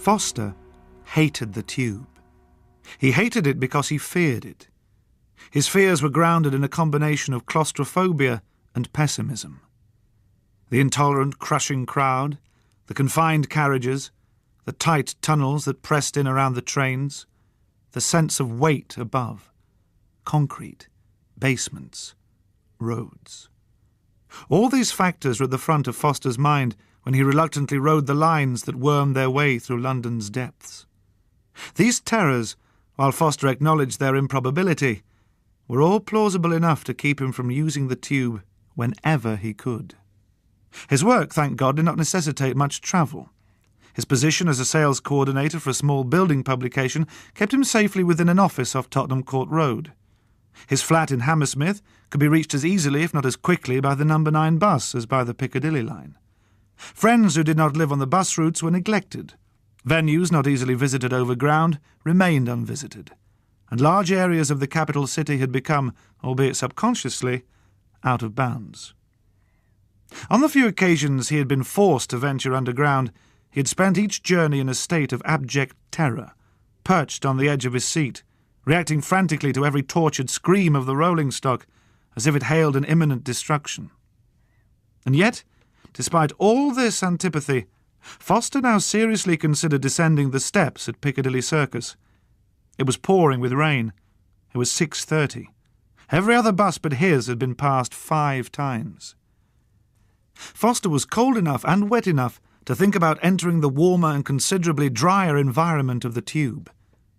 Foster hated the tube. He hated it because he feared it. His fears were grounded in a combination of claustrophobia and pessimism. The intolerant, crushing crowd, the confined carriages, the tight tunnels that pressed in around the trains, the sense of weight above, concrete, basements, roads. All these factors were at the front of Foster's mind when he reluctantly rode the lines that wormed their way through London's depths. These terrors, while Foster acknowledged their improbability, were all plausible enough to keep him from using the tube whenever he could. His work, thank God, did not necessitate much travel. His position as a sales coordinator for a small building publication kept him safely within an office off Tottenham Court Road. His flat in Hammersmith could be reached as easily, if not as quickly, by the No. 9 bus as by the Piccadilly line. Friends who did not live on the bus routes were neglected. Venues not easily visited overground remained unvisited, and large areas of the capital city had become, albeit subconsciously, out of bounds. On the few occasions he had been forced to venture underground, he had spent each journey in a state of abject terror, perched on the edge of his seat, reacting frantically to every tortured scream of the rolling stock, as if it hailed an imminent destruction. And yet, despite all this antipathy, Foster now seriously considered descending the steps at Piccadilly Circus. It was pouring with rain. It was 6:30. Every other bus but his had been passed 5 times. Foster was cold enough and wet enough to think about entering the warmer and considerably drier environment of the tube.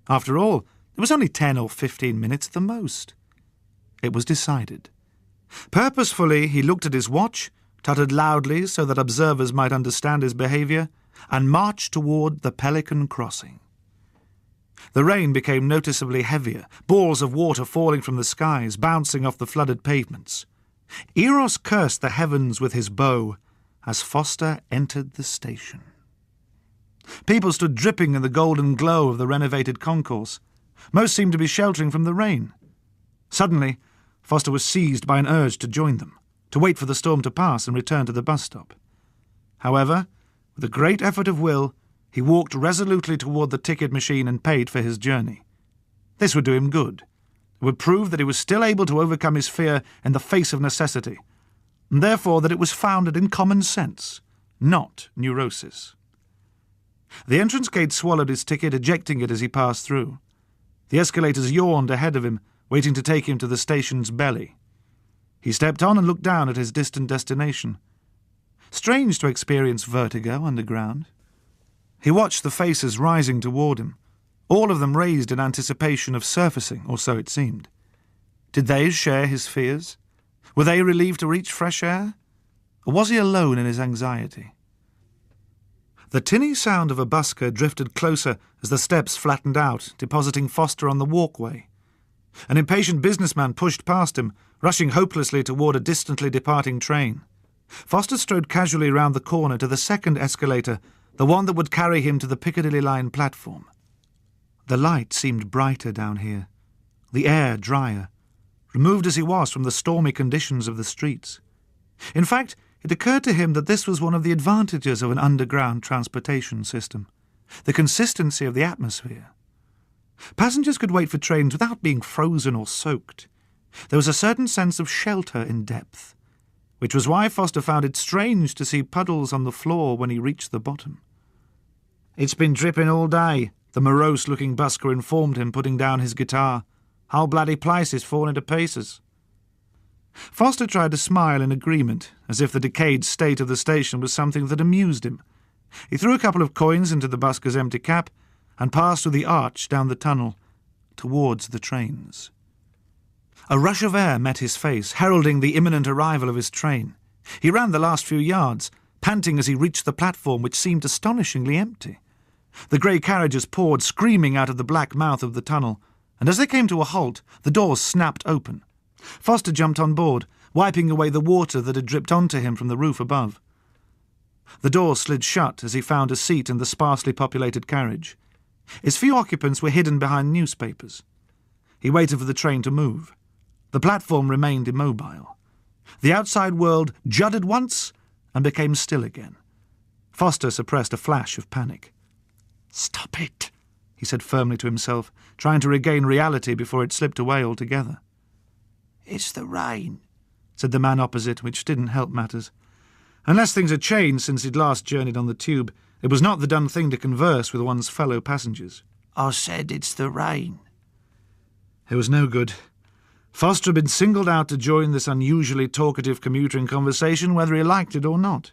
After all, it was only 10 or 15 minutes at the most. It was decided. Purposefully, he looked at his watch, tuttered loudly so that observers might understand his behaviour, and marched toward the Pelican Crossing. The rain became noticeably heavier, balls of water falling from the skies, bouncing off the flooded pavements. Eros cursed the heavens with his bow as Foster entered the station. People stood dripping in the golden glow of the renovated concourse. Most seemed to be sheltering from the rain. Suddenly, Foster was seized by an urge to join them, to wait for the storm to pass and return to the bus stop. However, with a great effort of will, he walked resolutely toward the ticket machine and paid for his journey. This would do him good. It would prove that he was still able to overcome his fear in the face of necessity, and therefore that it was founded in common sense, not neurosis. The entrance gate swallowed his ticket, ejecting it as he passed through. The escalators yawned ahead of him, waiting to take him to the station's belly. He stepped on and looked down at his distant destination. Strange to experience vertigo underground. He watched the faces rising toward him, all of them raised in anticipation of surfacing, or so it seemed. Did they share his fears? Were they relieved to reach fresh air? Or was he alone in his anxiety? The tinny sound of a busker drifted closer as the steps flattened out, depositing Foster on the walkway. An impatient businessman pushed past him, rushing hopelessly toward a distantly departing train. Foster strode casually round the corner to the second escalator, the one that would carry him to the Piccadilly line platform. The light seemed brighter down here, the air drier, removed as he was from the stormy conditions of the streets. In fact, it occurred to him that this was one of the advantages of an underground transportation system, the consistency of the atmosphere. Passengers could wait for trains without being frozen or soaked. There was a certain sense of shelter in depth, which was why Foster found it strange to see puddles on the floor when he reached the bottom. "It's been dripping all day," the morose-looking busker informed him, putting down his guitar. "Whole bloody place is falling to pieces." Foster tried to smile in agreement, as if the decayed state of the station was something that amused him. He threw a couple of coins into the busker's empty cap and passed through the arch down the tunnel, towards the trains. A rush of air met his face, heralding the imminent arrival of his train. He ran the last few yards, panting as he reached the platform, which seemed astonishingly empty. The grey carriages poured screaming out of the black mouth of the tunnel, and as they came to a halt, the doors snapped open. Foster jumped on board, wiping away the water that had dripped onto him from the roof above. The door slid shut as he found a seat in the sparsely populated carriage. Its few occupants were hidden behind newspapers. He waited for the train to move. The platform remained immobile. The outside world judded once and became still again. Foster suppressed a flash of panic. "Stop it," he said firmly to himself, trying to regain reality before it slipped away altogether. "It's the rain," said the man opposite, which didn't help matters. Unless things had changed since he'd last journeyed on the tube, it was not the done thing to converse with one's fellow passengers. "I said it's the rain." It was no good. Foster had been singled out to join this unusually talkative commuter in conversation, whether he liked it or not.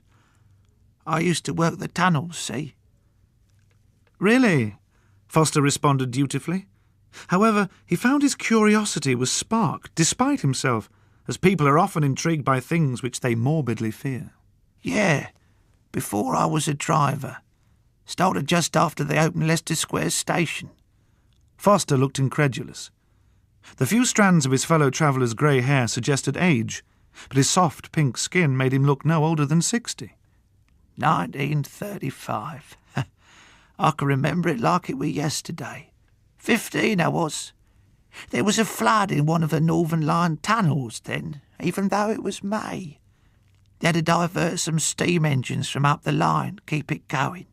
"I used to work the tunnels, see?" "Really?" Foster responded dutifully. However, he found his curiosity was sparked, despite himself, as people are often intrigued by things which they morbidly fear. "Yeah, before I was a driver. Started just after they opened Leicester Square station." Foster looked incredulous. The few strands of his fellow traveller's grey hair suggested age, but his soft pink skin made him look no older than 60. 1935. I can remember it like it were yesterday. 15 I was. There was a flood in one of the Northern Line tunnels then, even though it was May. They had to divert some steam engines from up the line, keep it going.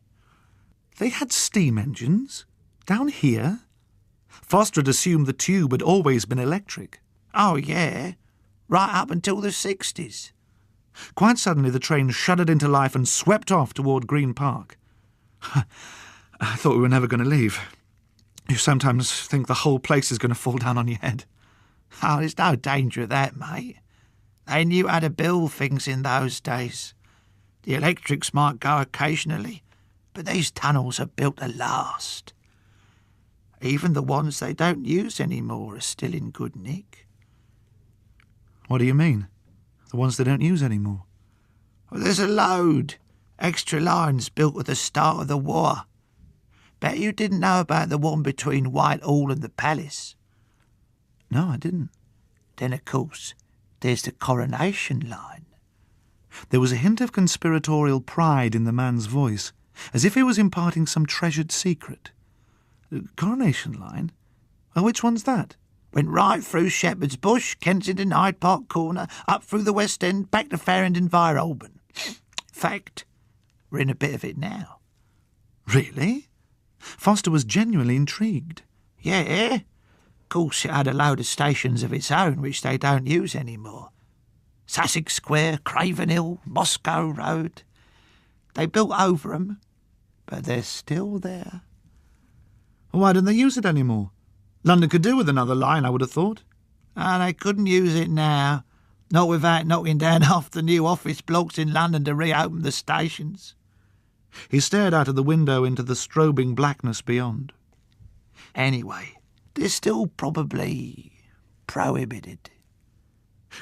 They had steam engines? Down here? Foster had assumed the tube had always been electric. Oh, yeah. Right up until the 60s. Quite suddenly the train shuddered into life and swept off toward Green Park. I thought we were never going to leave. You sometimes think the whole place is going to fall down on your head. Oh, there's no danger of that, mate. They knew how to build things in those days. The electrics might go occasionally, but these tunnels are built to last. Even the ones they don't use anymore are still in good nick. What do you mean? The ones they don't use anymore? Well, there's a load. Extra lines built at the start of the war. Bet you didn't know about the one between Whitehall and the Palace. No, I didn't. Then, of course, there's the Coronation Line. There was a hint of conspiratorial pride in the man's voice, as if he was imparting some treasured secret. Coronation Line? Oh, which one's that? Went right through Shepherd's Bush, Kensington, Hyde Park Corner, up through the West End, back to Farringdon via Holborn. Fact, we're in a bit of it now. Really? Foster was genuinely intrigued. Yeah. Of course, it had a load of stations of its own, which they don't use anymore. Sussex Square, Craven Hill, Moscow Road. They built over 'em, but they're still there. Why didn't they use it anymore? London could do with another line, I would have thought. They couldn't use it now, not without knocking down half the new office blocks in London to reopen the stations. He stared out of the window into the strobing blackness beyond. Anyway, they're still probably prohibited.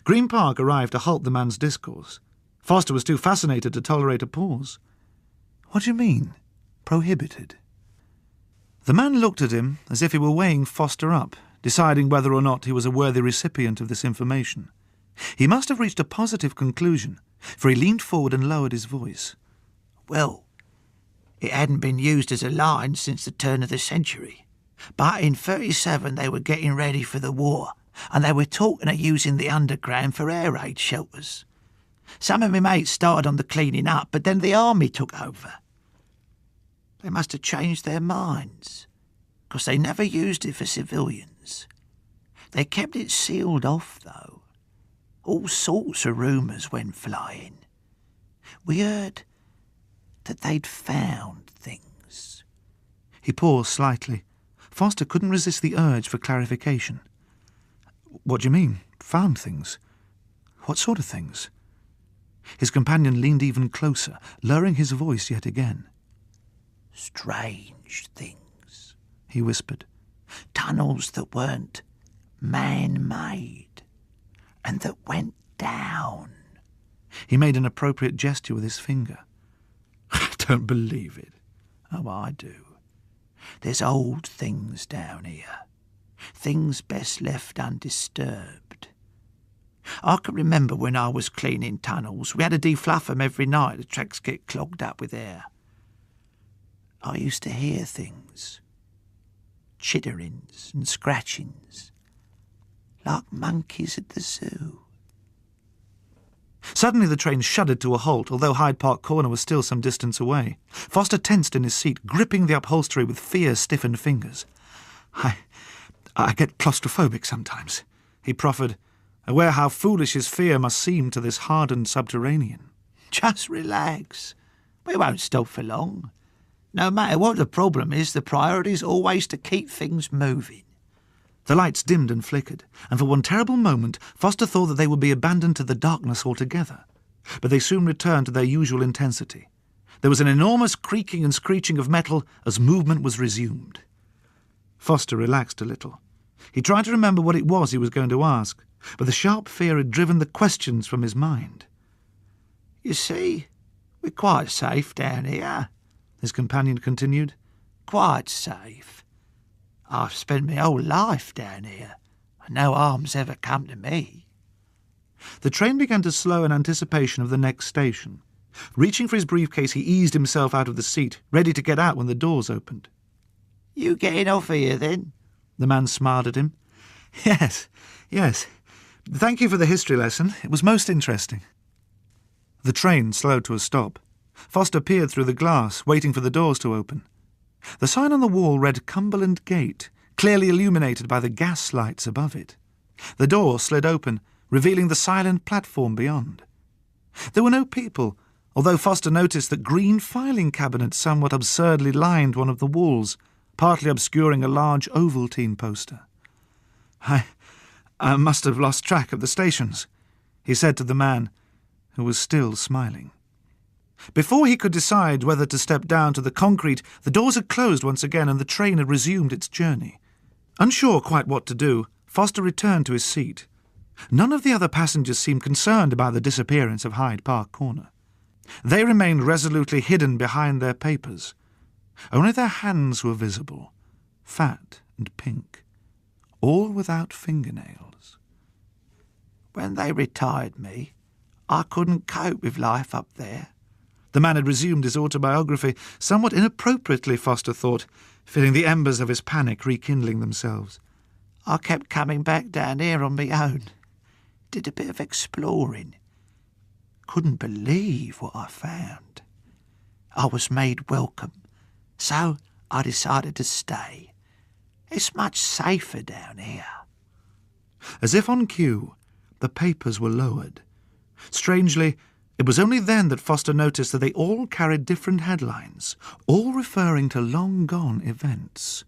Green Park arrived to halt the man's discourse. Foster was too fascinated to tolerate a pause. What do you mean, prohibited? The man looked at him as if he were weighing Foster up, deciding whether or not he was a worthy recipient of this information. He must have reached a positive conclusion, for he leaned forward and lowered his voice. Well, it hadn't been used as a line since the turn of the century. But in 1937 they were getting ready for the war, and they were talking of using the underground for air raid shelters. Some of my mates started on the cleaning up, but then the army took over. They must have changed their minds, because they never used it for civilians. They kept it sealed off, though. All sorts of rumours went flying. We heard that they'd found things. He paused slightly. Foster couldn't resist the urge for clarification. What do you mean, found things? What sort of things? His companion leaned even closer, lowering his voice yet again. Strange things, he whispered. Tunnels that weren't man-made, and that went down. He made an appropriate gesture with his finger. I don't believe it. Oh, I do. There's old things down here. Things best left undisturbed. I can remember when I was cleaning tunnels, we had to defluff 'em every night. The tracks get clogged up with air. I used to hear things. Chitterings and scratchings. Like monkeys at the zoo. Suddenly the train shuddered to a halt, although Hyde Park Corner was still some distance away. Foster tensed in his seat, gripping the upholstery with fear-stiffened fingers. I get claustrophobic sometimes, he proffered, aware how foolish his fear must seem to this hardened subterranean. Just relax. We won't stop for long. No matter what the problem is, the priority's always to keep things moving. The lights dimmed and flickered, and for one terrible moment Foster thought that they would be abandoned to the darkness altogether. But they soon returned to their usual intensity. There was an enormous creaking and screeching of metal as movement was resumed. Foster relaxed a little. He tried to remember what it was he was going to ask, but the sharp fear had driven the questions from his mind. You see, we're quite safe down here, his companion continued. Quite safe. I've spent my whole life down here, and no harm's ever come to me. The train began to slow in anticipation of the next station. Reaching for his briefcase, he eased himself out of the seat, ready to get out when the doors opened. You getting off here, then? The man smiled at him. Yes. Thank you for the history lesson. It was most interesting. The train slowed to a stop. Foster peered through the glass, waiting for the doors to open. The sign on the wall read Cumberland Gate, clearly illuminated by the gas lights above it. The door slid open, revealing the silent platform beyond. There were no people, although Foster noticed that green filing cabinets somewhat absurdly lined one of the walls, partly obscuring a large Ovaltine poster. I must have lost track of the stations, he said to the man, who was still smiling. Before he could decide whether to step down to the concrete, the doors had closed once again and the train had resumed its journey. Unsure quite what to do, Foster returned to his seat. None of the other passengers seemed concerned about the disappearance of Hyde Park Corner. They remained resolutely hidden behind their papers. Only their hands were visible, fat and pink, all without fingernails. When they retired me, I couldn't cope with life up there. The man had resumed his autobiography, somewhat inappropriately, Foster thought, feeling the embers of his panic rekindling themselves. I kept coming back down here on my own. Did a bit of exploring. Couldn't believe what I found. I was made welcome, so I decided to stay. It's much safer down here. As if on cue, the papers were lowered. Strangely, it was only then that Foster noticed that they all carried different headlines, all referring to long-gone events.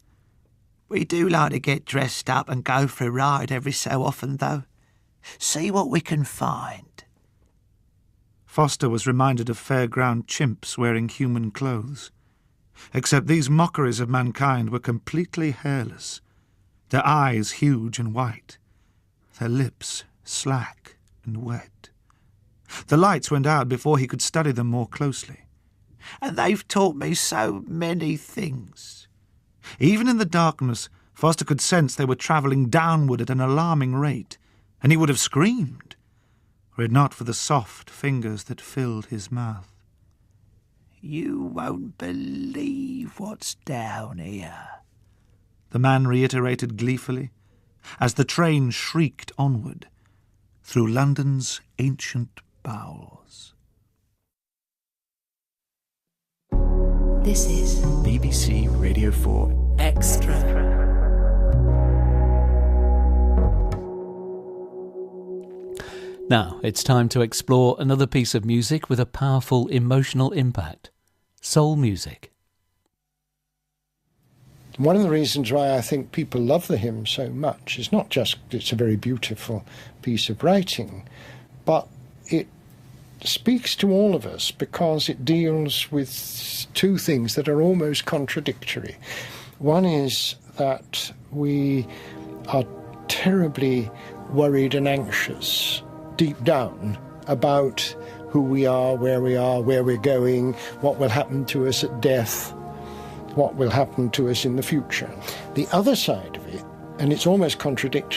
We do like to get dressed up and go for a ride every so often, though. See what we can find. Foster was reminded of fairground chimps wearing human clothes. Except these mockeries of mankind were completely hairless, their eyes huge and white, their lips slack and wet. The lights went out before he could study them more closely. And they've taught me so many things. Even in the darkness, Foster could sense they were travelling downward at an alarming rate, and he would have screamed, were it not for the soft fingers that filled his mouth. You won't believe what's down here, the man reiterated gleefully, as the train shrieked onward through London's ancient bowels. This is BBC Radio 4 Extra. Now it's time to explore another piece of music with a powerful emotional impact. Soul music. One of the reasons why I think people love the hymn so much is not just it's a very beautiful piece of writing, but it speaks to all of us because it deals with two things that are almost contradictory. One is that we are terribly worried and anxious deep down about who we are, where we're going, what will happen to us at death, what will happen to us in the future. The other side of it, and it's almost contradictory,